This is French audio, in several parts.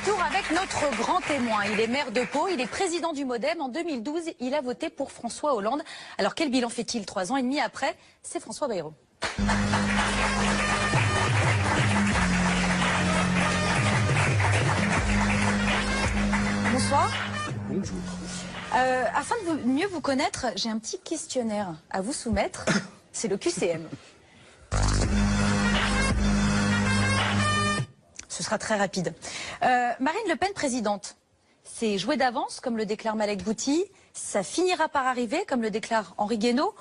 retour avec notre grand témoin. Il est maire de Pau, il est président du MoDem. En 2012, il a voté pour François Hollande. Alors quel bilan fait-il 3 ans et demi après? C'est François Bayrou. Bonsoir. Bonjour. Afin de mieux vous connaître, j'ai un petit questionnaire à vous soumettre. C'est le QCM. Ce sera très rapide. Marine Le Pen présidente, c'est joué d'avance, comme le déclare Malek Bouti, ça finira par arriver, comme le déclare Henri Guénaud,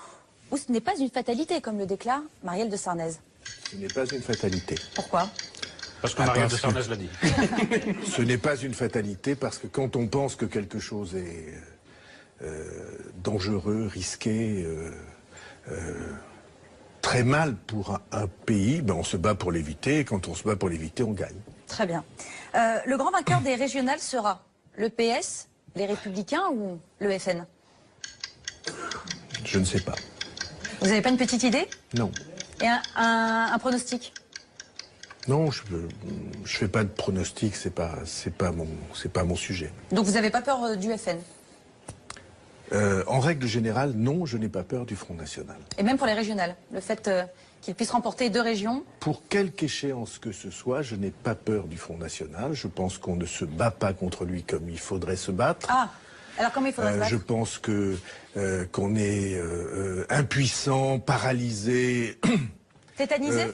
ou ce n'est pas une fatalité, comme le déclare Marielle de Sarnez? Ce n'est pas une fatalité. Pourquoi? Parce que Marielle de Sarnez l'a dit. Ce n'est pas une fatalité parce que quand on pense que quelque chose est dangereux, risqué, très mal pour un pays, ben on se bat pour l'éviter, et quand on se bat pour l'éviter, on gagne. Très bien. Le grand vainqueur des régionales sera le PS, les Républicains ou le FN? Je ne sais pas. Vous n'avez pas une petite idée? Non. Et un pronostic? Non, je fais pas de pronostic, c'est pas mon sujet. Donc vous n'avez pas peur du FN? En règle générale, non, je n'ai pas peur du Front National. Et même pour les régionales, le fait qu'il puisse remporter 2 régions? Pour quelque échéance que ce soit, je n'ai pas peur du Front National. Je pense qu'on ne se bat pas contre lui comme il faudrait se battre. Ah, alors comment il faudrait se battre? Je pense qu'on est impuissant, paralysé, Tétanisé?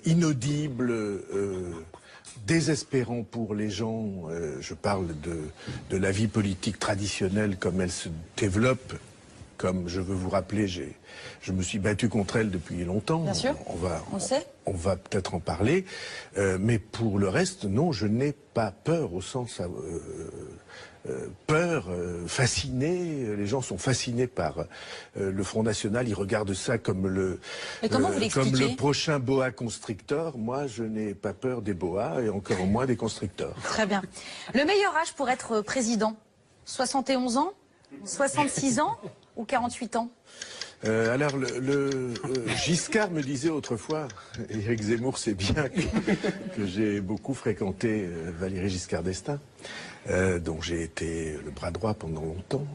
inaudible, désespérant pour les gens. Je parle de la vie politique traditionnelle comme elle se développe. Comme je veux vous rappeler, je me suis battu contre elle depuis longtemps. Bien sûr, on va peut-être en parler. Mais pour le reste, non, je n'ai pas peur au sens... fasciné, les gens sont fascinés par le Front National, ils regardent ça comme le prochain boa constrictor. Moi, je n'ai pas peur des boas et encore moins des constrictors. Très bien. Le meilleur âge pour être président, 71 ans, 66 ans ou 48 ans? Alors, Giscard me disait autrefois, et Éric Zemmour sait bien que j'ai beaucoup fréquenté Valéry Giscard d'Estaing, dont j'ai été le bras droit pendant longtemps.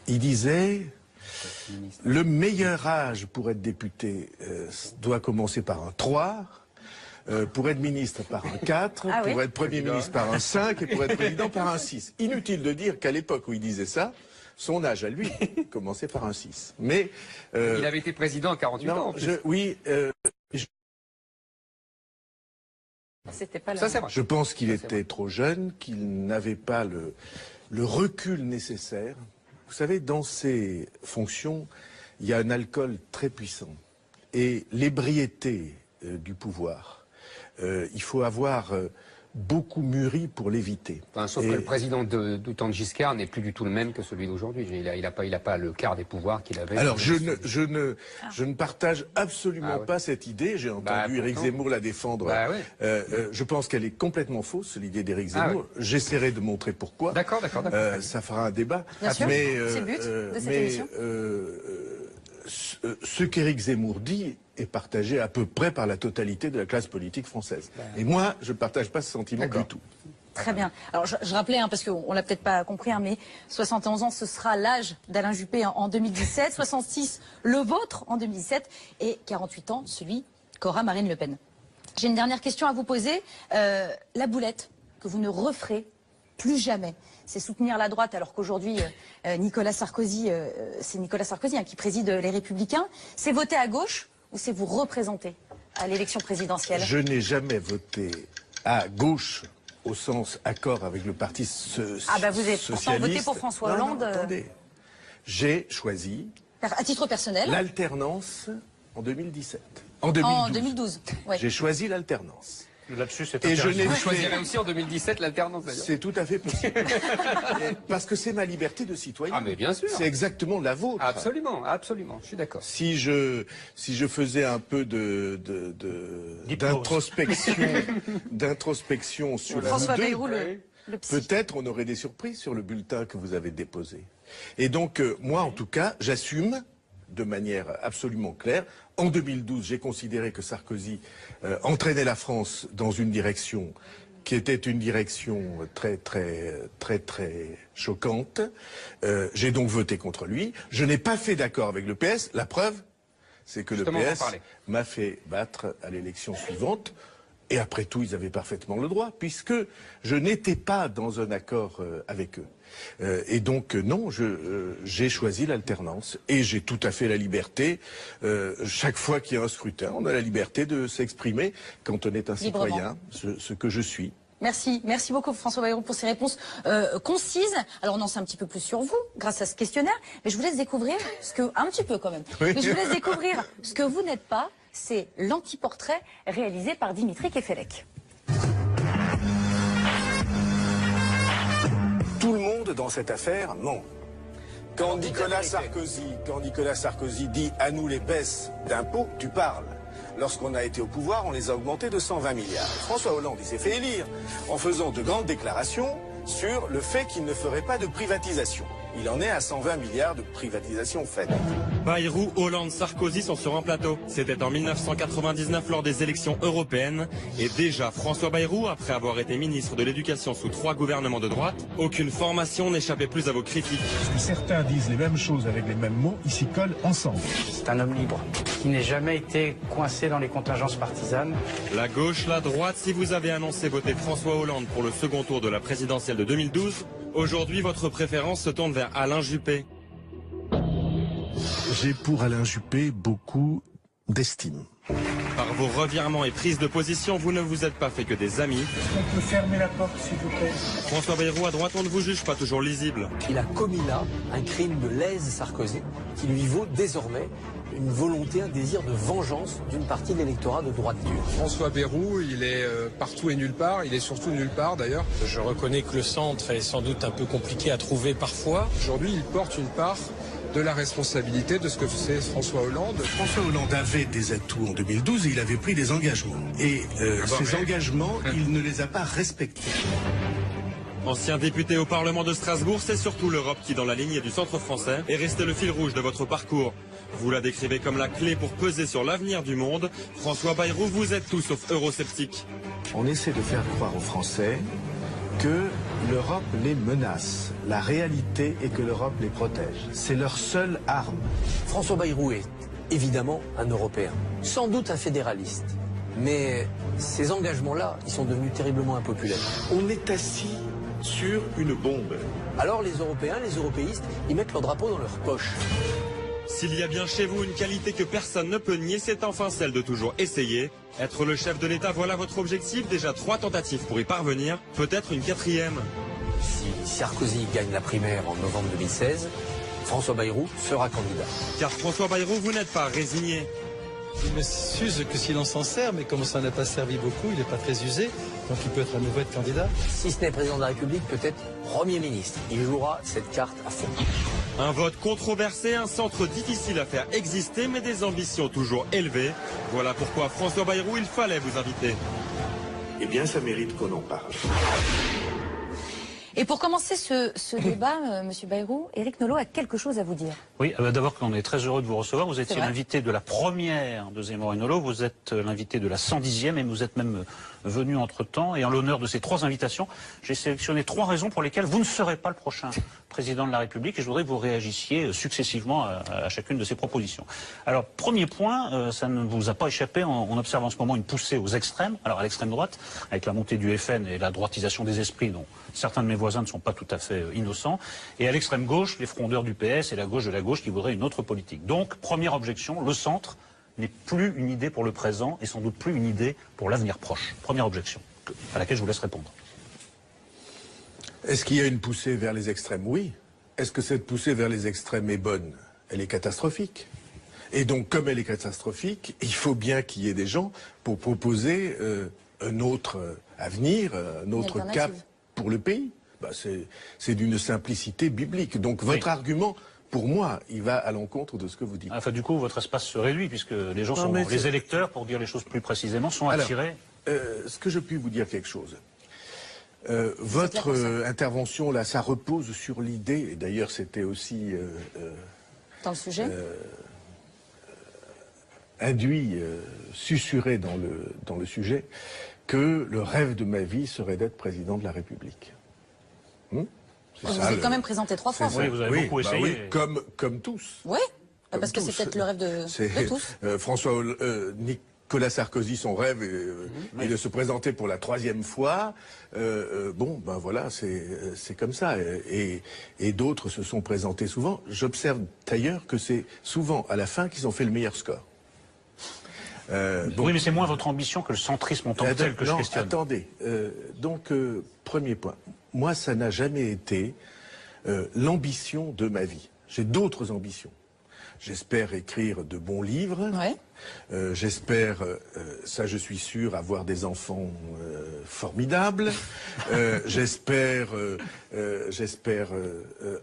Il disait, le meilleur âge pour être député doit commencer par un 3, pour être ministre par un 4, pour être Premier ministre par un 5 et pour être président par un 6. Inutile de dire qu'à l'époque où il disait ça, son âge à lui commençait par un 6. Mais il avait été président à 48 ans. En plus. Oui. C'était pas là. Ça, c'est vrai. Je pense qu'il était trop jeune, qu'il n'avait pas le recul nécessaire. Vous savez, dans ces fonctions, il y a un alcool très puissant. Et l'ébriété du pouvoir, il faut avoir... beaucoup mûri pour l'éviter. Enfin, sauf que le président du temps de Giscard n'est plus du tout le même que celui d'aujourd'hui. Il a pas le quart des pouvoirs qu'il avait. Alors je ne partage absolument pas cette idée. J'ai entendu Éric Zemmour la défendre. Je pense qu'elle est complètement fausse, l'idée d'Éric Zemmour. J'essaierai de montrer pourquoi. D'accord. Ça fera un débat. Bien sûr, c'est le but de cette émission. Ce qu'Éric Zemmour dit est partagé à peu près par la totalité de la classe politique française. Et moi, je ne partage pas ce sentiment du tout. Très bien. Alors je rappelais, parce qu'on l'a peut-être pas compris, mais 71 ans, ce sera l'âge d'Alain Juppé en 2017, 66 le vôtre en 2017 et 48 ans celui qu'aura Marine Le Pen. J'ai une dernière question à vous poser. La boulette que vous ne referez plus jamais, c'est soutenir la droite alors qu'aujourd'hui Nicolas Sarkozy, c'est Nicolas Sarkozy qui préside les Républicains. C'est voter à gauche ou c'est vous représenter à l'élection présidentielle? Je n'ai jamais voté à gauche au sens accord avec le parti socialiste. Vous avez pourtant voté pour François Hollande. Non, attendez. J'ai choisi à titre personnel l'alternance en 2017. En 2012. Ouais. J'ai choisi l'alternance. Là-dessus, c'est Et je choisirais aussi en 2017 l'alternance d'ailleurs. C'est tout à fait possible. Parce que c'est ma liberté de citoyen. Ah mais bien sûr. C'est exactement la vôtre. Absolument, je suis d'accord. Si je faisais un peu d'introspection sur François Bayrou, peut-être on aurait des surprises sur le bulletin que vous avez déposé. Et donc, moi en tout cas, j'assume de manière absolument claire. En 2012, j'ai considéré que Sarkozy entraînait la France dans une direction qui était une direction très choquante. J'ai donc voté contre lui. Je n'ai pas fait d'accord avec le PS. La preuve, c'est que Justement, le PS m'a fait battre à l'élection suivante. Et après tout, ils avaient parfaitement le droit, puisque je n'étais pas dans un accord avec eux. Et donc, non, j'ai choisi l'alternance. Et j'ai tout à fait la liberté, chaque fois qu'il y a un scrutin, on a la liberté de s'exprimer quand on est un citoyen, ce que je suis. Merci beaucoup François Bayrou pour ces réponses concises. Alors on en sait un petit peu plus sur vous grâce à ce questionnaire, mais je vous laisse découvrir un petit peu quand même. Oui. Mais je vous laisse découvrir ce que vous n'êtes pas, c'est l'anti-portrait réalisé par Dimitri Kefelec. Tout le monde dans cette affaire ment. Quand Nicolas Sarkozy dit à nous les baisses d'impôts, tu parles. Lorsqu'on a été au pouvoir, on les a augmentés de 120 milliards. François Hollande, il s'est fait élire en faisant de grandes déclarations sur le fait qu'il ne ferait pas de privatisation. Il en est à 120 milliards de privatisation faites. Bayrou, Hollande, Sarkozy sont sur un plateau. C'était en 1999 lors des élections européennes. Et déjà, François Bayrou, après avoir été ministre de l'Éducation sous 3 gouvernements de droite, aucune formation n'échappait plus à vos critiques. Parce que certains disent les mêmes choses avec les mêmes mots, ils s'y collent ensemble. C'est un homme libre, qui n'a jamais été coincé dans les contingences partisanes. La gauche, la droite, si vous avez annoncé voter François Hollande pour le second tour de la présidentielle de 2012, aujourd'hui votre préférence se tourne vers Alain Juppé. J'ai pour Alain Juppé beaucoup d'estime. Par vos revirements et prises de position, vous ne vous êtes pas fait que des amis. Est-ce qu'on peut fermer la porte, s'il vous plaît? François Bayrou, à droite, on ne vous juge pas toujours lisible. Il a commis là un crime de lèse Sarkozy qui lui vaut désormais une volonté, un désir de vengeance d'une partie de l'électorat de droite dure. François Bayrou, il est partout et nulle part, il est surtout nulle part d'ailleurs. Je reconnais que le centre est sans doute un peu compliqué à trouver parfois. Aujourd'hui, il porte une part de la responsabilité de ce que fait François Hollande. François Hollande avait des atouts en 2012 et il avait pris des engagements. Et ces engagements, il ne les a pas respectés. Ancien député au Parlement de Strasbourg, c'est surtout l'Europe qui, dans la lignée du centre français, est resté le fil rouge de votre parcours. Vous la décrivez comme la clé pour peser sur l'avenir du monde. François Bayrou, vous êtes tout sauf eurosceptique. On essaie de faire croire aux Français que l'Europe les menace. La réalité est que l'Europe les protège. C'est leur seule arme. François Bayrou est évidemment un Européen, sans doute un fédéraliste. Mais ces engagements-là, ils sont devenus terriblement impopulaires. On est assis sur une bombe. Alors les Européens, les européistes, ils mettent leur drapeau dans leur poche. S'il y a bien chez vous une qualité que personne ne peut nier, c'est enfin celle de toujours essayer. Être le chef de l'État, voilà votre objectif. Déjà 3 tentatives pour y parvenir, peut-être une 4e. Si Sarkozy gagne la primaire en novembre 2016, François Bayrou sera candidat. Car François Bayrou, vous n'êtes pas résigné. Il ne s'use que s'il en s'en sert, mais comme ça n'a pas servi beaucoup, il n'est pas très usé, donc il peut être à nouveau être candidat. Si ce n'est président de la République, peut-être Premier ministre. Il jouera cette carte à fond. Un vote controversé, un centre difficile à faire exister, mais des ambitions toujours élevées. Voilà pourquoi François Bayrou, il fallait vous inviter. Eh bien, ça mérite qu'on en parle. Et pour commencer ce débat, Monsieur Bayrou, Éric Nolot a quelque chose à vous dire. Oui, d'abord qu'on est très heureux de vous recevoir. Vous étiez l'invité de la première de Zemmour et Nolot, vous êtes l'invité de la 110e et vous êtes même venu entre-temps. Et en l'honneur de ces 3 invitations, j'ai sélectionné 3 raisons pour lesquelles vous ne serez pas le prochain président de la République et je voudrais que vous réagissiez successivement à chacune de ces propositions. Alors, premier point, ça ne vous a pas échappé, on observe en ce moment une poussée aux extrêmes. Alors à l'extrême droite, avec la montée du FN et la droitisation des esprits dont certains de mes voisins ne sont pas tout à fait innocents, et à l'extrême gauche, les frondeurs du PS et la gauche de la gauche qui voudraient une autre politique. Donc, première objection, le centre n'est plus une idée pour le présent et sans doute plus une idée pour l'avenir proche. Première objection, à laquelle je vous laisse répondre. Est-ce qu'il y a une poussée vers les extrêmes? Oui. Est-ce que cette poussée vers les extrêmes est bonne? Elle est catastrophique. Et donc, comme elle est catastrophique, il faut bien qu'il y ait des gens pour proposer un autre avenir, un autre cap pour le pays. Bah, c'est d'une simplicité biblique. Donc, votre argument, pour moi, il va à l'encontre de ce que vous dites. Enfin, du coup, votre espace se réduit, puisque les gens sont... Les électeurs, pour dire les choses plus précisément, sont attirés... Est-ce que je puis vous dire quelque chose? Votre intervention, là, ça repose sur l'idée, et d'ailleurs c'était aussi... dans le sujet induit, susurré dans le sujet, que le rêve de ma vie serait d'être président de la République. Vous êtes quand même présenté 3 fois. Oui, vous avez beaucoup essayé. Oui, comme tous. Oui, parce que c'est peut-être le rêve de tous. Nicolas Sarkozy, son rêve est de se présenter pour la 3e fois. Voilà, c'est comme ça. Et d'autres se sont présentés souvent. J'observe d'ailleurs que c'est souvent à la fin qu'ils ont fait le meilleur score. Oui, mais c'est moins votre ambition que le centrisme en tant que tel que je questionne. Attendez. Premier point. Moi, ça n'a jamais été l'ambition de ma vie. J'ai d'autres ambitions. J'espère écrire de bons livres. Ouais. J'espère, ça je suis sûr, avoir des enfants formidables. J'espère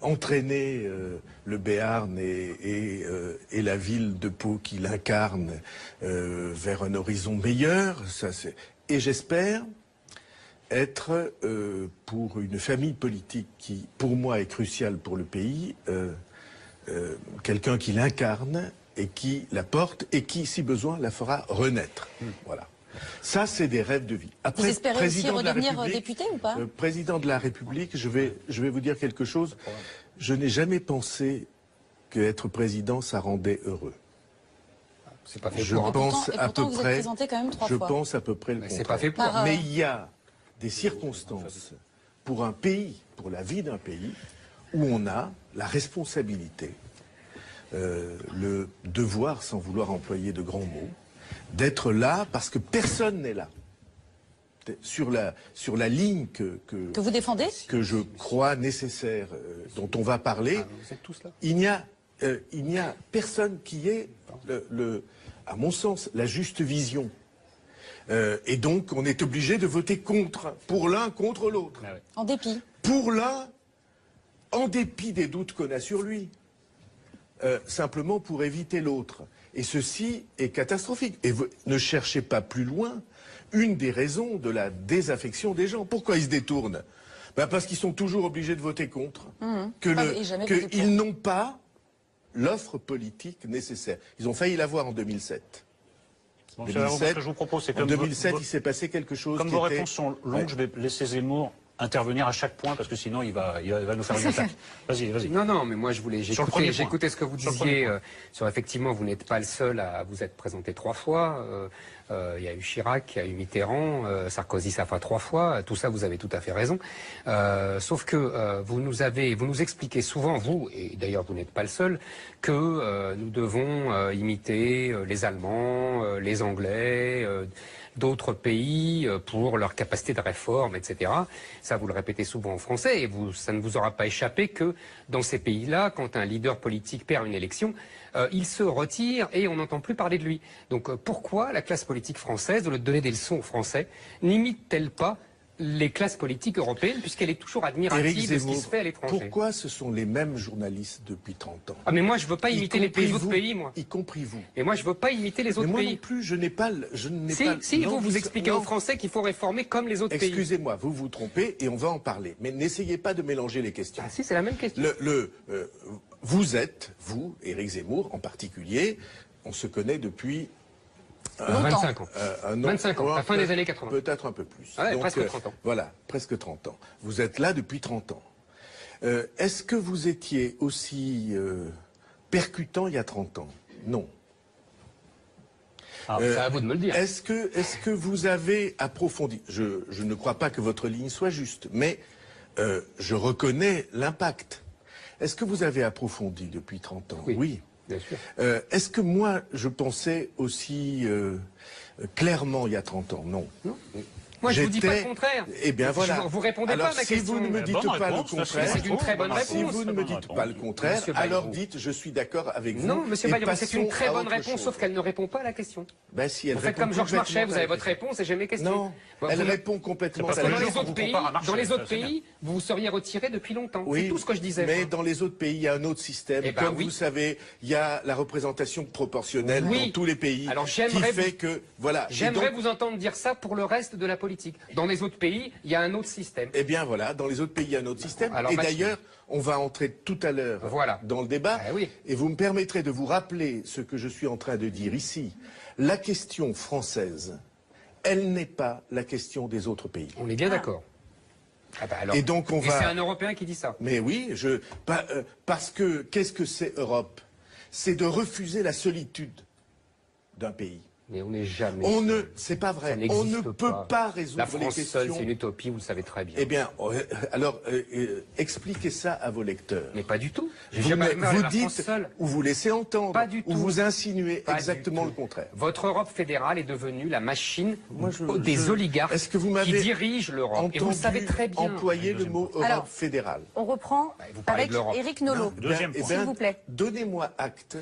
entraîner le Béarn et la ville de Pau qui l'incarne vers un horizon meilleur. Et j'espère être, pour une famille politique qui, pour moi, est cruciale pour le pays, quelqu'un qui l'incarne et qui la porte et qui, si besoin, la fera renaître. Voilà. Ça, c'est des rêves de vie. Après, vous espérez aussi redevenir député ou pas? Président de la République, je vais vous dire quelque chose. Je n'ai jamais pensé qu'être président, ça rendait heureux. C'est pas fait Je pour. pense à peu vous êtes présenté quand même 3 fois. Je pense à peu près le contraire. C'est pas fait pour. Mais il y a des circonstances pour un pays, pour la vie d'un pays, où on a la responsabilité, le devoir, sans vouloir employer de grands mots, d'être là parce que personne n'est là. Sur la ligne que vous défendez, que je crois nécessaire, dont on va parler, Vous êtes tous là. il n'y a personne qui ait, à mon sens, la juste vision. Et donc, on est obligé de voter contre, pour l'un, contre l'autre. Ah ouais. en dépit. Pour l'un, en dépit des doutes qu'on a sur lui, simplement pour éviter l'autre. Et ceci est catastrophique. Et vous, ne cherchez pas plus loin une des raisons de la désaffection des gens. Pourquoi ils se détournent? Parce qu'ils sont toujours obligés de voter contre. Qu'ils n'ont pas l'offre politique nécessaire. Ils ont failli l'avoir en 2007. Bon, ce que je vous propose, c'est en 2007, il s'est passé quelque chose. Comme vos réponses sont longues, je vais laisser Zemmour intervenir à chaque point parce que sinon il va nous faire une attaque. Vas-y. Non, mais moi j'écoutais ce que vous disiez sur effectivement vous n'êtes pas le seul à vous être présenté 3 fois. Il y a eu Chirac, il y a eu Mitterrand, Sarkozy ça fait 3 fois. Tout ça vous avez tout à fait raison. Sauf que vous nous expliquez souvent, vous et d'ailleurs vous n'êtes pas le seul, que nous devons imiter les Allemands, les Anglais. D'autres pays pour leur capacité de réforme, etc. Ça, vous le répétez souvent en français et ça ne vous aura pas échappé que dans ces pays-là, quand un leader politique perd une élection, il se retire et on n'entend plus parler de lui. Donc pourquoi la classe politique française, de donner des leçons aux Français, n'imite-t-elle pas les classes politiques européennes, puisqu'elle est toujours admirative de ce qui se fait à l'étranger? Pourquoi ce sont les mêmes journalistes depuis 30 ans? Ah mais moi je veux pas imiter les autres pays, moi. Y compris vous. Et moi je veux pas imiter les autres pays. Moi non plus, je n'ai pas... Si, vous expliquez aux Français qu'il faut réformer comme les autres pays. Excusez-moi, vous vous trompez et on va en parler. Mais n'essayez pas de mélanger les questions. Ah si, c'est la même question. Vous êtes, vous, Éric Zemmour en particulier, on se connaît depuis... 25 ans. 25 ans, à la fin des années 80. Peut-être un peu plus. Ouais, donc, presque 30 ans. Voilà, presque 30 ans. Vous êtes là depuis 30 ans. Est-ce que vous étiez aussi percutant il y a 30 ans? Non. C'est à vous de me le dire. Est-ce que vous avez approfondi? Je ne crois pas que votre ligne soit juste, mais je reconnais l'impact. Est-ce que vous avez approfondi depuis 30 ans? Oui. Bien sûr. Est-ce que moi, je pensais aussi clairement il y a 30 ans? Non. Moi, je vous dis pas le contraire. Eh bien, voilà. Vous répondez pas à ma question. Si vous ne me dites pas le contraire, c'est une très bonne réponse. Si vous ne me dites pas le contraire, alors dites je suis d'accord avec vous. Non, monsieur Bayrou, c'est une très bonne réponse, sauf qu'elle ne répond pas à la question. Si elle vous faites comme Georges Marchais, vous avez votre réponse et j'ai mes questions. Non, elle répond complètement. Parce que dans les autres pays, vous vous seriez retiré depuis longtemps. C'est tout ce que je disais. Mais dans les autres pays, il y a un autre système. Comme vous savez, il y a la représentation proportionnelle dans tous les pays. Alors qui fait que voilà. J'aimerais vous entendre dire ça pour le reste de la politique. Dans les autres pays, il y a un autre système. Eh bien voilà, dans les autres pays, il y a un autre système. Et d'ailleurs, on va entrer tout à l'heure dans le débat. Et vous me permettrez de vous rappeler ce que je suis en train de dire ici. La question française elle n'est pas la question des autres pays. On est bien d'accord. Ah bah alors. Et donc c'est un Européen qui dit ça. Mais oui, parce que qu'est-ce que c'est Europe? C'est de refuser la solitude d'un pays. Mais on n'est jamais. C'est pas vrai. On ne peut pas résoudre la France les questions. seule, c'est une utopie, vous le savez très bien. Eh bien, alors expliquez ça à vos lecteurs. Mais pas du tout. Vous dites ou vous laissez entendre, pas du tout. Ou vous insinuez exactement le contraire. Votre Europe fédérale est devenue la machine des oligarques qui dirigent l'Europe. Et vous le savez très bien. Employer le mot Europe fédérale. On reprend avec Éric Nolot, s'il vous plaît. Donnez-moi acte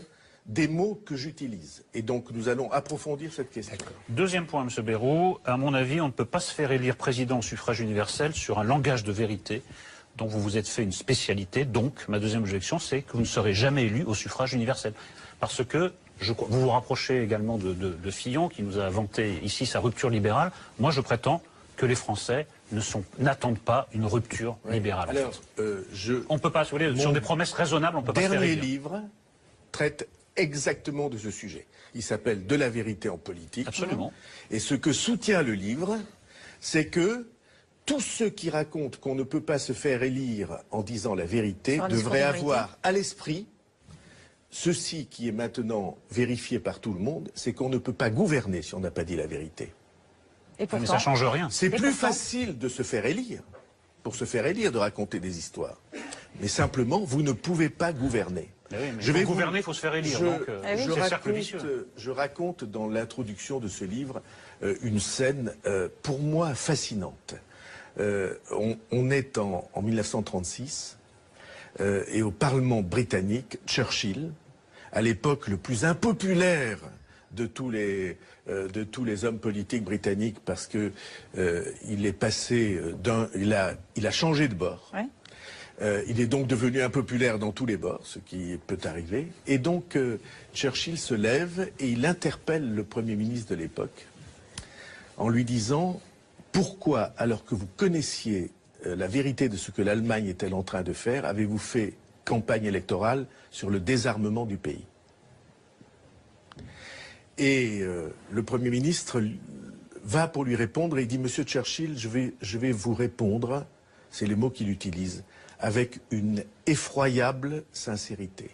des mots que j'utilise. Et donc, nous allons approfondir cette question. Deuxième point, M. Bayrou. À mon avis, on ne peut pas se faire élire président au suffrage universel sur un langage de vérité dont vous vous êtes fait une spécialité. Donc, ma deuxième objection, c'est que vous ne serez jamais élu au suffrage universel. Parce que vous vous rapprochez également de Fillon, qui nous a vanté ici sa rupture libérale. Moi, je prétends que les Français n'attendent pas une rupture libérale. Alors, on ne peut pas, sur des promesses raisonnables, on ne peut pas se faire élire. Mon dernier livre traite exactement de ce sujet. Il s'appelle « De la vérité en politique ». Absolument. Et ce que soutient le livre, c'est que tous ceux qui racontent qu'on ne peut pas se faire élire en disant la vérité devraient avoir à l'esprit ceci qui est maintenant vérifié par tout le monde, c'est qu'on ne peut pas gouverner si on n'a pas dit la vérité. Et pourtant, mais ça ne change rien. C'est plus facile de se faire élire, pour se faire élire, de raconter des histoires. Mais simplement, vous ne pouvez pas gouverner. Oui, je vais gouverner, il faut se faire élire. Je raconte dans l'introduction de ce livre une scène pour moi fascinante. On est en 1936 et au Parlement britannique, Churchill, à l'époque le plus impopulaire de tous les hommes politiques britanniques, parce que il est passé il a changé de bord. Ouais. Il est donc devenu impopulaire dans tous les bords, ce qui peut arriver. Et donc, Churchill se lève et il interpelle le Premier ministre de l'époque en lui disant « Pourquoi, alors que vous connaissiez la vérité de ce que l'Allemagne était en train de faire, avez-vous fait campagne électorale sur le désarmement du pays ?» Et le Premier ministre va pour lui répondre et il dit « Monsieur Churchill, je vais vous répondre », c'est les mots qu'il utilise, avec une effroyable sincérité.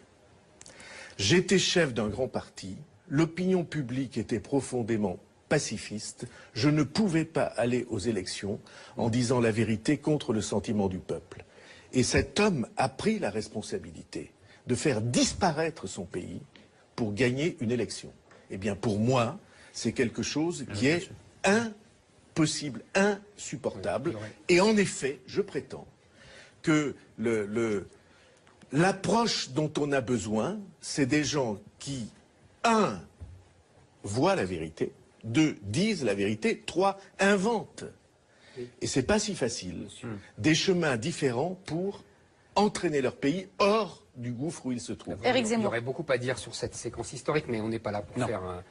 J'étais chef d'un grand parti, l'opinion publique était profondément pacifiste, je ne pouvais pas aller aux élections en disant la vérité contre le sentiment du peuple. Et cet homme a pris la responsabilité de faire disparaître son pays pour gagner une élection. Eh bien, pour moi, c'est quelque chose qui est impossible, insupportable. Et en effet, je prétends que l'approche dont on a besoin, c'est des gens qui, 1, voient la vérité, 2, disent la vérité, 3, inventent. Et c'est pas si facile. Des chemins différents pour entraîner leur pays hors du gouffre où ils se trouvent. Il y aurait beaucoup à dire sur cette séquence historique, mais on n'est pas là pour faire un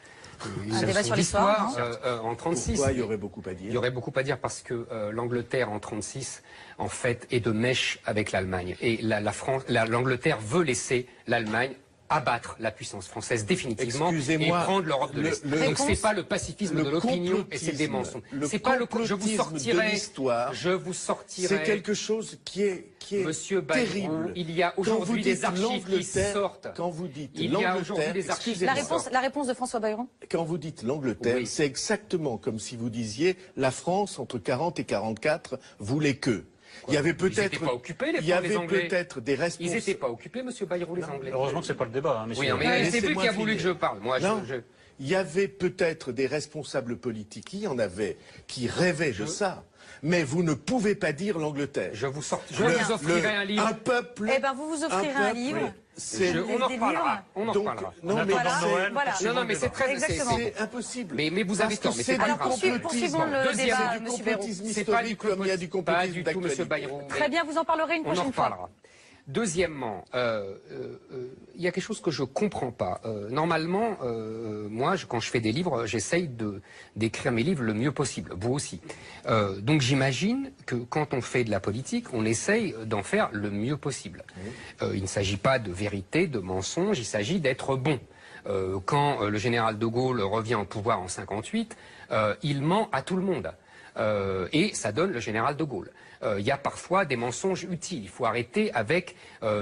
débat sur l'histoire. En 36. Pourquoi il y aurait beaucoup à dire? Il y aurait beaucoup à dire parce que l'Angleterre en 36, en fait, est de mèche avec l'Allemagne. Et l'Angleterre veut laisser l'Allemagne abattre la puissance française définitivement et prendre l'Europe de l'Est. Donc c'est pas le pacifisme de l'opinion et c'est des mensonges. C'est pas le je vous sortirai. C'est quelque chose qui est Monsieur terrible. Il y a aujourd'hui des archives qui sortent. Quand vous dites il y a aujourd'hui des archives. La réponse de François Bayrou. Quand vous dites l'Angleterre, c'est exactement comme si vous disiez la France entre 40 et 44 voulait que. Il y avait peut-être des responsables. Ils n'étaient pas occupés, M. Bayrou, les Anglais. Heureusement que ce n'est pas le débat. Oui, mais c'est lui qui a voulu que je parle. Moi, il y avait peut-être des responsables politiques, il y en avait, qui rêvaient de ça. Mais vous ne pouvez pas dire l'Angleterre. Je vous offrirai un livre. Un peuple. Eh bien, vous offrirez un livre. On en reparlera. On en reparlera. Non, mais c'est très impossible. Mais vous avez tort. Alors, poursuivons le débat, M. Bayrou. C'est pas du comme il y a du complotisme d'actualité. Très bien, vous en parlerez une prochaine fois. Deuxièmement, il y a quelque chose que je comprends pas. Normalement, moi, quand je fais des livres, j'essaye d'écrire mes livres le mieux possible. Vous aussi. Donc j'imagine que quand on fait de la politique, on essaye d'en faire le mieux possible. Il ne s'agit pas de vérité, de mensonge, il s'agit d'être bon. quand le général de Gaulle revient au pouvoir en 58, il ment à tout le monde. Et ça donne le général de Gaulle. Il y a parfois des mensonges utiles. Il faut arrêter avec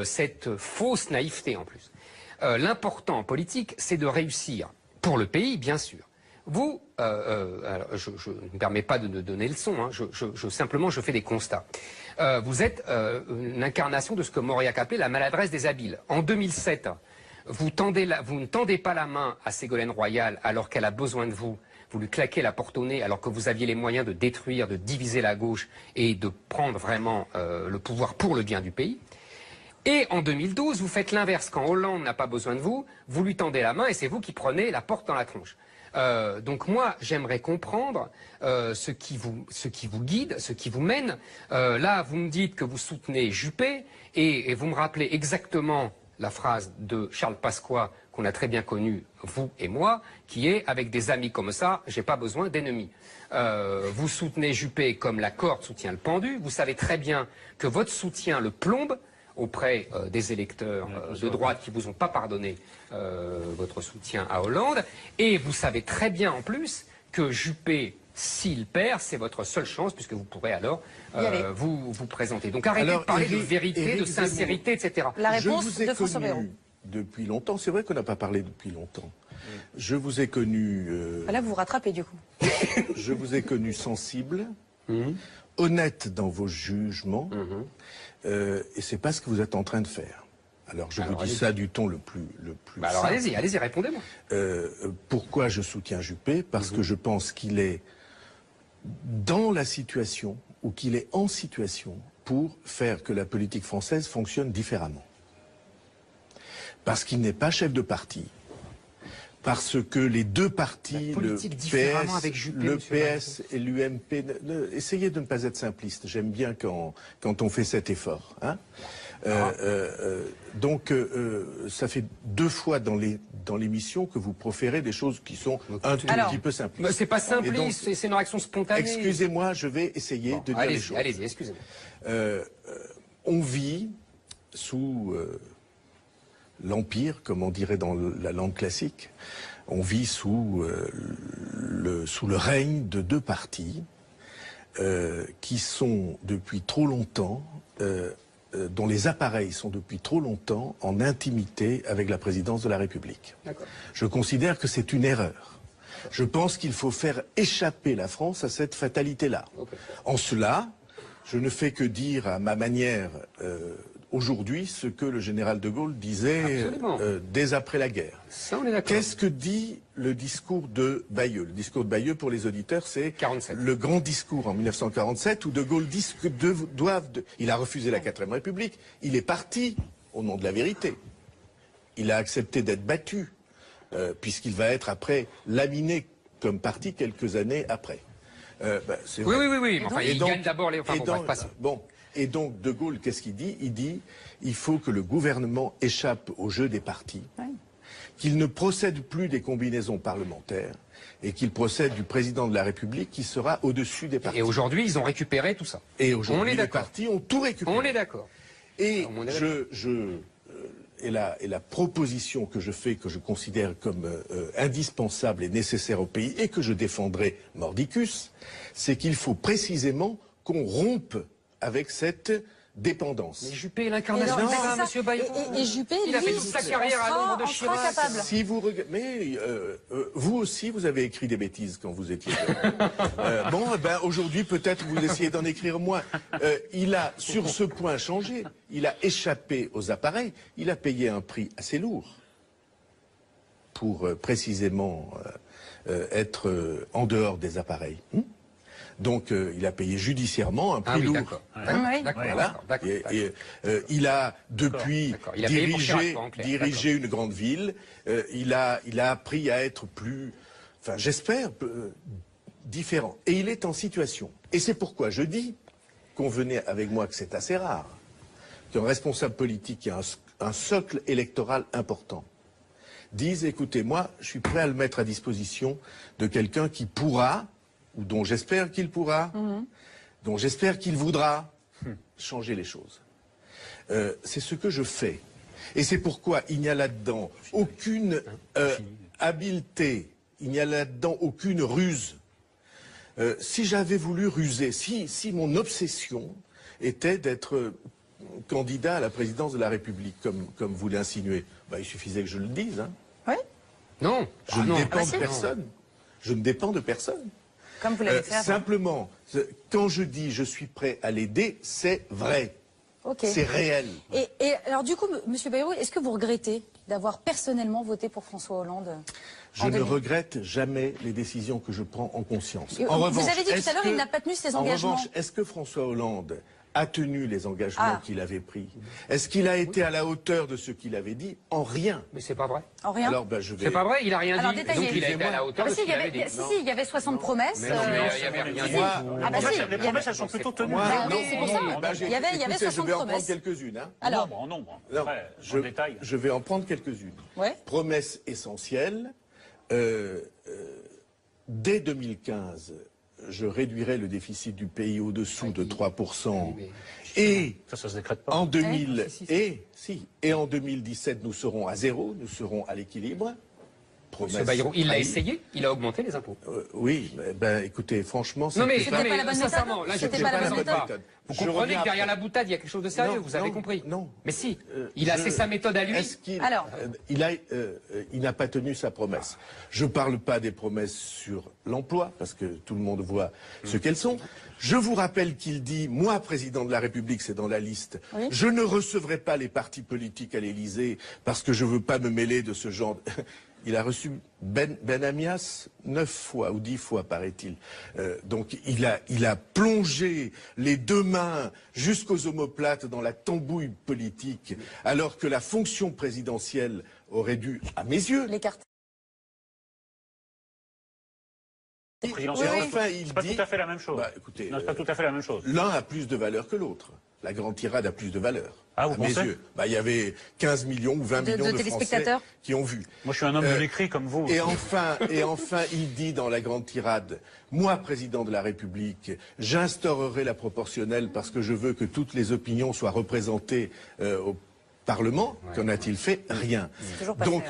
cette fausse naïveté en plus. L'important en politique, c'est de réussir pour le pays, bien sûr. Vous, alors je ne me permets pas de donner le son, hein, simplement je fais des constats. Vous êtes une incarnation de ce que Mauriac appelait la maladresse des habiles. En 2007, vous ne tendez pas la main à Ségolène Royal alors qu'elle a besoin de vous. Vous lui claquez la porte au nez alors que vous aviez les moyens de détruire, de diviser la gauche et de prendre vraiment le pouvoir pour le bien du pays. Et en 2012, vous faites l'inverse. Quand Hollande n'a pas besoin de vous, vous lui tendez la main et c'est vous qui prenez la porte dans la tronche. Donc moi, j'aimerais comprendre ce qui vous guide, ce qui vous mène. Là, vous me dites que vous soutenez Juppé et vous me rappelez exactement la phrase de Charles Pasqua qu'on a très bien connue, vous et moi, qui est « avec des amis comme ça, j'ai pas besoin d'ennemis ». Vous soutenez Juppé comme la corde soutient le pendu. Vous savez très bien que votre soutien le plombe auprès des électeurs de droite qui vous ont pas pardonné votre soutien à Hollande. Et vous savez très bien en plus que Juppé, s'il perd, c'est votre seule chance puisque vous pourrez alors vous présenter. Donc arrêtez de parler de vérité, de sincérité, etc. La réponse de François Bayrou. Depuis longtemps, c'est vrai qu'on n'a pas parlé depuis longtemps. Je vous ai connu... Là, vous vous rattrapez du coup. Je vous ai connu sensible, honnête dans vos jugements, et c'est pas ce que vous êtes en train de faire. Alors je vous dis ça du ton le plus alors allez-y, répondez-moi. Pourquoi je soutiens Juppé? Parce que je pense qu'il est dans la situation, ou qu'il est en situation, pour faire que la politique française fonctionne différemment. Parce qu'il n'est pas chef de parti. Parce que les deux partis, le PS et l'UMP, essayez de ne pas être simpliste. J'aime bien quand on fait cet effort. Hein. Donc, ça fait 2 fois dans l'émission que vous proférez des choses qui sont un tout petit peu simplistes. C'est pas simpliste, c'est une réaction spontanée. Excusez-moi, je vais essayer de dire les choses. Allez-y, excusez-moi. On vit sous l'Empire, comme on dirait dans la langue classique. On vit sous le règne de 2 partis qui sont depuis trop longtemps, dont les appareils sont depuis trop longtemps en intimité avec la présidence de la République. Je considère que c'est une erreur. Je pense qu'il faut faire échapper la France à cette fatalité-là. En cela, je ne fais que dire à ma manière aujourd'hui ce que le général de Gaulle disait dès après la guerre. Qu'est-ce que dit le discours de Bayeux? Le discours de Bayeux, pour les auditeurs, c'est le grand discours en 1947 où de Gaulle dit que il a refusé la 4ème République. Il est parti au nom de la vérité. Il a accepté d'être battu, puisqu'il va être après laminé comme parti quelques années après. Oui. Enfin, il gagne d'abord les... Et donc, De Gaulle, qu'est-ce qu'il dit? Il dit, il faut que le gouvernement échappe au jeu des partis, qu'il ne procède plus des combinaisons parlementaires, et qu'il procède du président de la République qui sera au-dessus des partis. Et aujourd'hui, ils ont récupéré tout ça. Et aujourd'hui, les partis ont tout récupéré. On est d'accord. Et la proposition que je fais, que je considère comme indispensable et nécessaire au pays, et que je défendrai mordicus, c'est qu'il faut précisément qu'on rompe avec cette dépendance. Mais Juppé est l'incarnation de ça, monsieur Bayrou. Et Juppé, il a fait toute sa carrière à l'ombre de Chirac. Si vous mais vous aussi, vous avez écrit des bêtises quand vous étiez aujourd'hui, peut-être vous essayez d'en écrire moins. Il a, sur ce point, changé. Il a échappé aux appareils. Il a payé un prix assez lourd pour précisément être en dehors des appareils. Donc, il a payé judiciairement un prix lourd. Il a depuis dirigé une grande ville. Il a appris à être plus, enfin, j'espère, différent. Et il est en situation. Et c'est pourquoi je dis, convenez avec moi que c'est assez rare, qu'un responsable politique qui a un socle électoral important dise, écoutez, moi, je suis prêt à le mettre à disposition de quelqu'un qui pourra, ou dont j'espère qu'il pourra, dont j'espère qu'il voudra changer les choses. C'est ce que je fais. Et c'est pourquoi il n'y a là-dedans aucune habileté, il n'y a là-dedans aucune ruse. Si j'avais voulu ruser, si mon obsession était d'être candidat à la présidence de la République, comme vous l'insinuez, il suffisait que je le dise. Hein. Oui. Non. Je ne dépends de personne. Je ne dépends de personne. Comme vous l'avez fait avant. Simplement, quand je dis je suis prêt à l'aider, c'est vrai. Okay. C'est réel. Et alors du coup, Monsieur Bayrou, est-ce que vous regrettez d'avoir personnellement voté pour François Hollande Je ne regrette jamais les décisions que je prends en conscience. En revanche, vous avez dit tout à l'heure qu'il n'a pas tenu ses engagements. En revanche, est-ce que François Hollande a tenu les engagements qu'il avait pris? Est-ce qu'il a été à la hauteur de ce qu'il avait dit? En rien. Mais c'est pas vrai. En rien. Alors, je vais... C'est pas vrai, il a rien alors, dit. Détaillez. Donc il a été à la hauteur de ce qu'il avait dit. Si, il y avait 60 promesses. Mais non, mais il n'y avait rien dit. Les promesses, elles sont plutôt tenues. C'est pour ça. Il y avait 60 promesses. Je vais en prendre quelques-unes. Hein. Alors, en nombre. Je vais en prendre quelques-unes. Ouais. Promesse essentielle. Dès 2015, je réduirai le déficit du pays au-dessous de 3%. Et ça se décrète pas. En 2017, nous serons à zéro, nous serons à l'équilibre. Monsieur Bayrou, il l'a essayé, il a augmenté les impôts. Oui, écoutez, franchement... Non mais c'était pas la bonne sincèrement, là, c'était pas la bonne méthode. Vous comprenez que derrière la boutade, il y a quelque chose de sérieux, vous avez compris? Non. Mais si, c'est sa méthode à lui. Alors, il n'a pas tenu sa promesse. Je ne parle pas des promesses sur l'emploi, parce que tout le monde voit ce qu'elles sont. Je vous rappelle qu'il dit, moi, président de la République, c'est dans la liste, je ne recevrai pas les partis politiques à l'Élysée parce que je ne veux pas me mêler de ce genre... Il a reçu Benamias 9 fois ou 10 fois, paraît-il. Donc il a plongé les deux mains jusqu'aux omoplates dans la tambouille politique, alors que la fonction présidentielle aurait dû, à mes yeux... l'écarter. C'est pas tout à fait la même chose. Écoutez, c'est pas tout à fait la même chose. L'un a plus de valeur que l'autre. La grande tirade a plus de valeur. Ah, vous à mes yeux. Il y avait 15 millions ou 20 millions de Français qui ont vu. Moi, je suis un homme de l'écrit comme vous. Et enfin, il dit dans la grande tirade, moi, président de la République, j'instaurerai la proportionnelle parce que je veux que toutes les opinions soient représentées au Parlement. Qu'en a-t-il fait? Rien. Donc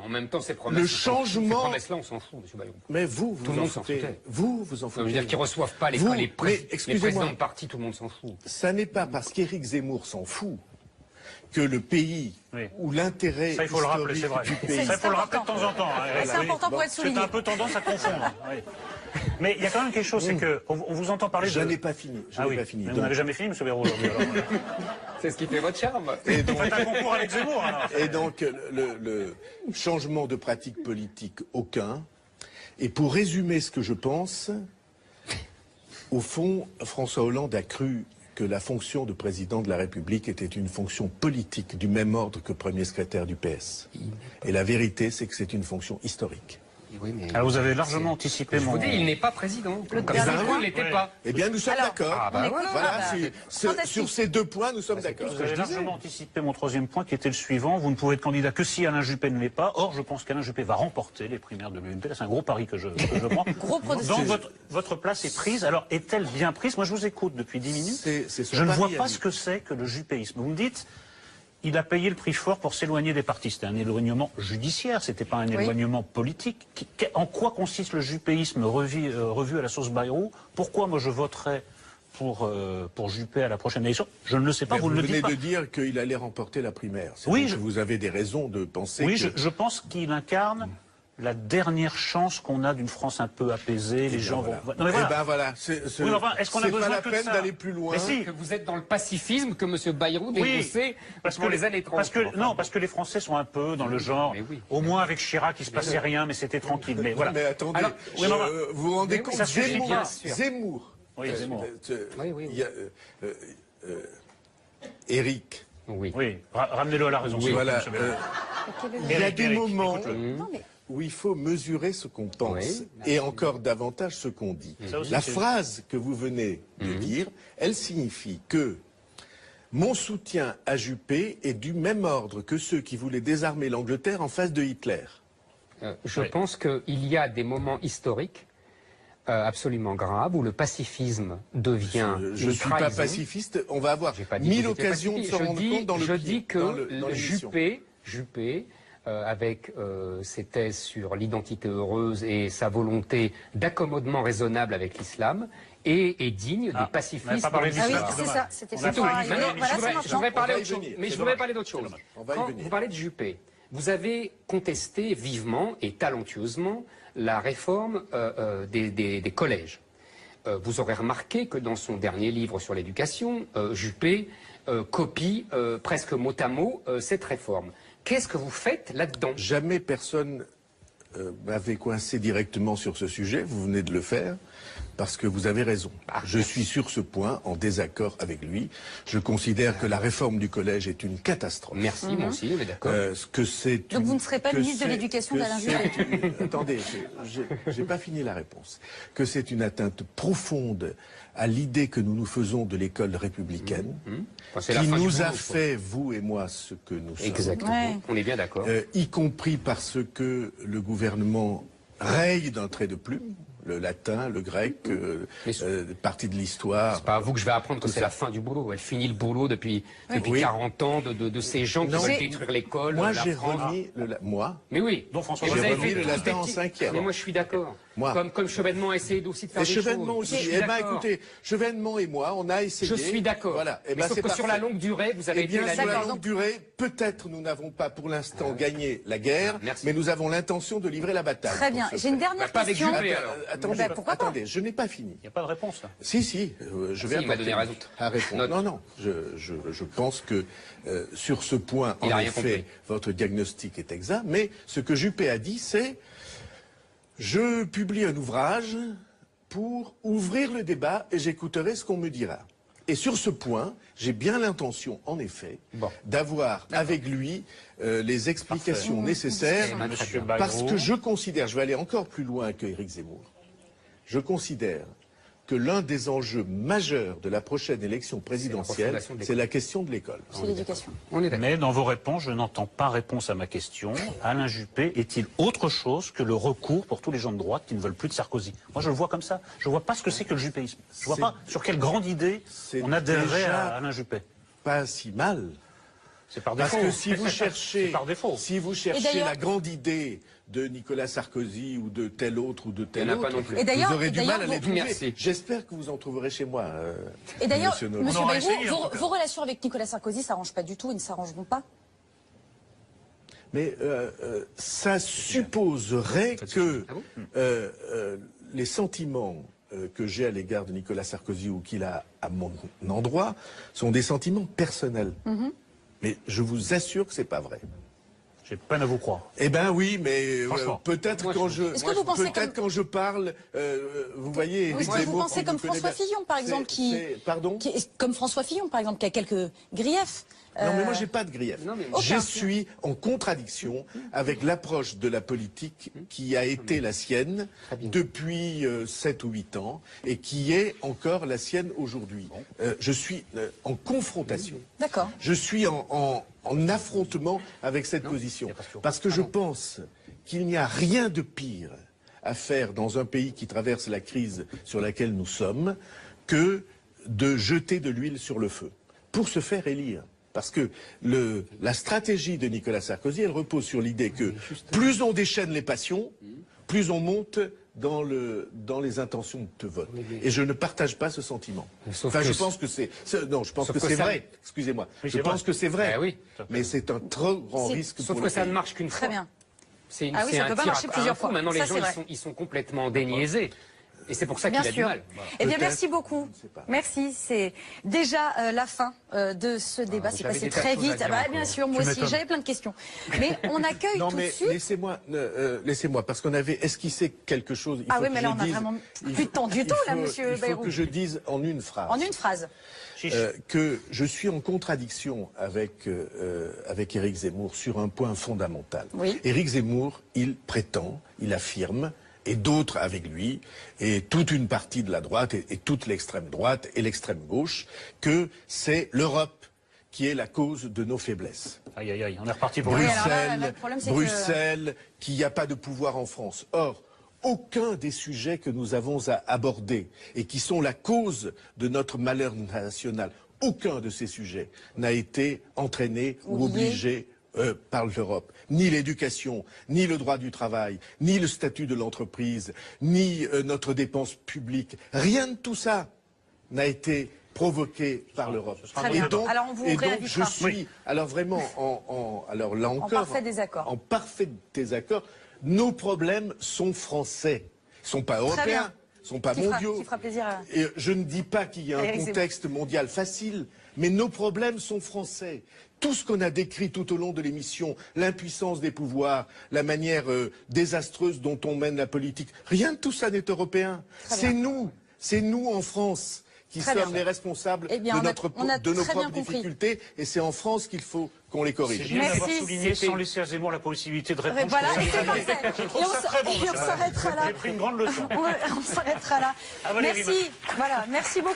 en même temps, ces promesses, le changement. Ces promesses-là, on s'en fout, Monsieur Bayrou. Mais vous en foutez. Vous en foutez. Ça veut dire qu'ils reçoivent pas les présidents de parti, tout le monde s'en fout. Ça n'est pas parce qu'Éric Zemmour s'en fout que le pays ou l'intérêt ça, il faut le rappeler, c'est vrai. Du pays... Ça, il faut le rappeler de temps en temps. C'est important pour être souligné. C'est un peu tendance à confondre. Mais il y a quand même quelque chose, c'est que on vous entend parler de... Je n'ai pas fini. Pas fini. Mais vous n'avez jamais fini, Monsieur Bayrou, aujourd'hui. C'est ce qui fait votre charme. Et donc, faites un concours avec Zemmour, alors. Et donc, le changement de pratique politique, aucun. Et pour résumer ce que je pense, au fond, François Hollande a cru que la fonction de président de la République était une fonction politique du même ordre que premier secrétaire du PS. Et la vérité, c'est que c'est une fonction historique. Oui, mais alors vous avez largement anticipé mon... Je vous dis, il n'est pas président. Comme ça, il n'était pas. Eh bien, nous sommes d'accord. Voilà, sur ces deux points, nous sommes d'accord. Vous avez largement anticipé mon troisième point, qui était le suivant. Vous ne pouvez être candidat que si Alain Juppé ne l'est pas. Or, je pense qu'Alain Juppé va remporter les primaires de l'UMP. C'est un gros pari que je prends. Donc, votre place est prise. Alors, est-elle bien prise? Moi, je vous écoute depuis 10 minutes. Je ne vois pas ce que c'est que le juppéisme. Vous me dites... Il a payé le prix fort pour s'éloigner des partis. C'était un éloignement judiciaire, c'était pas un éloignement politique. En quoi consiste le juppéisme revu à la sauce Bayrou? Pourquoi moi je voterais pour Juppé à la prochaine élection? Je ne le sais pas, vous ne le dites pas. Vous venez de dire qu'il allait remporter la primaire. Oui, vous avez des raisons de penser que... je pense qu'il incarne la dernière chance qu'on a d'une France un peu apaisée, les gens vont... Non, mais voilà. Est-ce qu'on a besoin pas la peine d'aller plus loin? Mais si, que vous êtes dans le pacifisme que M. Bayrou dénonçait pour les années 30. Parce que les Français sont un peu dans le genre, au moins avec Chirac, il ne se passait rien, mais c'était tranquille. Mais voilà. Mais attendez, vous vous rendez compte, Zemmour. Oui, Zemmour. Éric. Oui, ramenez-le à la raison. Voilà. Il y a des moments où il faut mesurer ce qu'on pense et encore davantage ce qu'on dit. La phrase que vous venez de dire, elle signifie que mon soutien à Juppé est du même ordre que ceux qui voulaient désarmer l'Angleterre en face de Hitler. Je pense qu'il y a des moments historiques absolument grave, où le pacifisme devient Je ne suis pas pacifiste. On va avoir 1000 occasions de se rendre compte dans le Je dis que l'émission. Juppé avec ses thèses sur l'identité heureuse et sa volonté d'accommodement raisonnable avec l'islam, est digne des pacifistes. Ah oui, c'est ça, c'était ça. Tout. Je voudrais parler d'autre chose. Mais je voudrais parler d'autre chose. Quand vous parlez de Juppé, vous avez contesté vivement et talentueusement la réforme des collèges. Vous aurez remarqué que dans son dernier livre sur l'éducation, Juppé copie presque mot à mot cette réforme. Qu'est-ce que vous faites là-dedans? Jamais personne m'avait coincé directement sur ce sujet, vous venez de le faire, parce que vous avez raison. Je suis sur ce point en désaccord avec lui. Je considère que la réforme du collège est une catastrophe. Merci, moi aussi, on est d'accord. Donc vous ne serez pas ministre de l'Éducation d'Alain Juppé? Attendez, j'ai pas fini la réponse. Que c'est une atteinte profonde à l'idée que nous nous faisons de l'école républicaine, qui nous a fait, vous et moi, ce que nous sommes. Exactement, ouais. On est bien d'accord. Y compris parce que le gouvernement raye d'un trait de plume le latin, le grec, partie de l'histoire. C'est pas à vous que je vais apprendre que c'est la fin du boulot. Elle finit le boulot depuis 40 ans de ces gens qui veulent détruire l'école. Moi, j'ai remis moi. Mais oui. Donc François, j'ai remis le latin en 5e. Mais moi, je suis d'accord. Comme Chevènement a essayé aussi de faire des choses. Chevènement aussi. Eh bien, écoutez, Chevènement et moi, on a essayé. Je suis d'accord. Voilà. Mais sauf que sur la longue durée, vous avez été sur la longue durée, peut-être nous n'avons pas pour l'instant gagné la guerre, mais nous avons l'intention de livrer la bataille. Très bien. J'ai une dernière question. Attendez, je n'ai pas fini. Il n'y a pas de réponse là. Si, je vais donner raison. Non, je pense que sur ce point, en effet, votre diagnostic est exact, mais ce que Juppé a dit, c'est je publie un ouvrage pour ouvrir le débat et j'écouterai ce qu'on me dira. Et sur ce point, j'ai bien l'intention, en effet, d'avoir avec lui les explications nécessaires, parce que je considère, je vais aller encore plus loin que Éric Zemmour, je considère que l'un des enjeux majeurs de la prochaine élection présidentielle, c'est la question de l'école. C'est l'éducation. Mais dans vos réponses, je n'entends pas réponse à ma question. Alain Juppé est-il autre chose que le recours pour tous les gens de droite qui ne veulent plus de Sarkozy? Moi, je le vois comme ça. Je ne vois pas ce que c'est que le juppéisme. Je ne vois pas sur quelle grande idée on adhérerait à Alain Juppé. Pas si mal. C'est par défaut. Parce que si vous cherchez, par défaut. Si vous cherchez la grande idée de Nicolas Sarkozy ou de tel autre ou de tel autre, vous aurez du mal à les trouver. J'espère que vous en trouverez chez moi. Et d'ailleurs, Monsieur Bayrou, vos relations avec Nicolas Sarkozy s'arrangent pas du tout et ne s'arrangeront pas? Mais ça supposerait que les sentiments que j'ai à l'égard de Nicolas Sarkozy ou qu'il a à mon endroit sont des sentiments personnels. Mais je vous assure que c'est pas vrai. J'ai peine à vous croire. Eh ben oui, mais peut-être quand je parle, vous voyez. Est-ce que vous pensez comme François Fillon, par exemple, comme François Fillon, par exemple, qui a quelques griefs? Non, mais moi, j'ai pas de grief. Je suis en contradiction avec l'approche de la politique qui a été la sienne depuis 7 ou 8 ans et qui est encore la sienne aujourd'hui. Je suis en confrontation. D'accord. Je suis en affrontement avec cette position. Parce que je pense qu'il n'y a rien de pire à faire dans un pays qui traverse la crise sur laquelle nous sommes que de jeter de l'huile sur le feu pour se faire élire. Parce que la stratégie de Nicolas Sarkozy, elle repose sur l'idée que plus on déchaîne les passions, plus on monte dans les intentions de vote. Et je ne partage pas ce sentiment. Enfin, je pense que c'est vrai. Excusez-moi. Je pense que c'est vrai. Mais c'est un trop grand risque. Sauf que ça ne marche qu'une fois. Très bien. C'est un tir plusieurs fois. Maintenant, les gens, ils sont complètement déniaisés. Et c'est pour ça qu'il a du mal. Eh bien, merci beaucoup. Merci. C'est déjà la fin de ce débat. C'est passé très vite. Bien sûr, moi aussi, j'avais plein de questions. Mais on accueille tout de suite. Laissez-moi, parce qu'on avait esquissé quelque chose. Ah oui, mais là, on a vraiment plus de temps du tout, là, monsieur Bayrou. Il faut que je dise en une phrase. En une phrase. Que je suis en contradiction avec Éric Zemmour sur un point fondamental. Éric Zemmour, il prétend, il affirme, et d'autres avec lui, et toute une partie de la droite, et toute l'extrême droite et l'extrême gauche, que c'est l'Europe qui est la cause de nos faiblesses. Aïe, aïe, aïe, on est reparti pour Bruxelles, qu'il n'y a pas de pouvoir en France. Or, aucun des sujets que nous avons à aborder et qui sont la cause de notre malheur national, aucun de ces sujets n'a été entraîné ou obligé par l'Europe. Ni l'éducation, ni le droit du travail, ni le statut de l'entreprise, ni notre dépense publique. Rien de tout ça n'a été provoqué par l'Europe. Et donc, alors on vous je suis, alors vraiment, alors là encore, en parfait désaccord. Nos problèmes sont français, ils ne sont pas européens, ils ne sont pas mondiaux. Qui fera plaisir à... Et je ne dis pas qu'il y a un contexte mondial facile, mais nos problèmes sont français. Tout ce qu'on a décrit tout au long de l'émission, l'impuissance des pouvoirs, la manière désastreuse dont on mène la politique, rien de tout ça n'est européen. C'est nous en France qui sommes les responsables de nos propres difficultés, et c'est en France qu'il faut qu'on les corrige. C'est bien d'avoir souligné sans laisser à Zemmour la possibilité de répondre. Voilà, et on s'arrêtera là. J'ai pris une grande leçon. On s'arrêtera là. Merci beaucoup.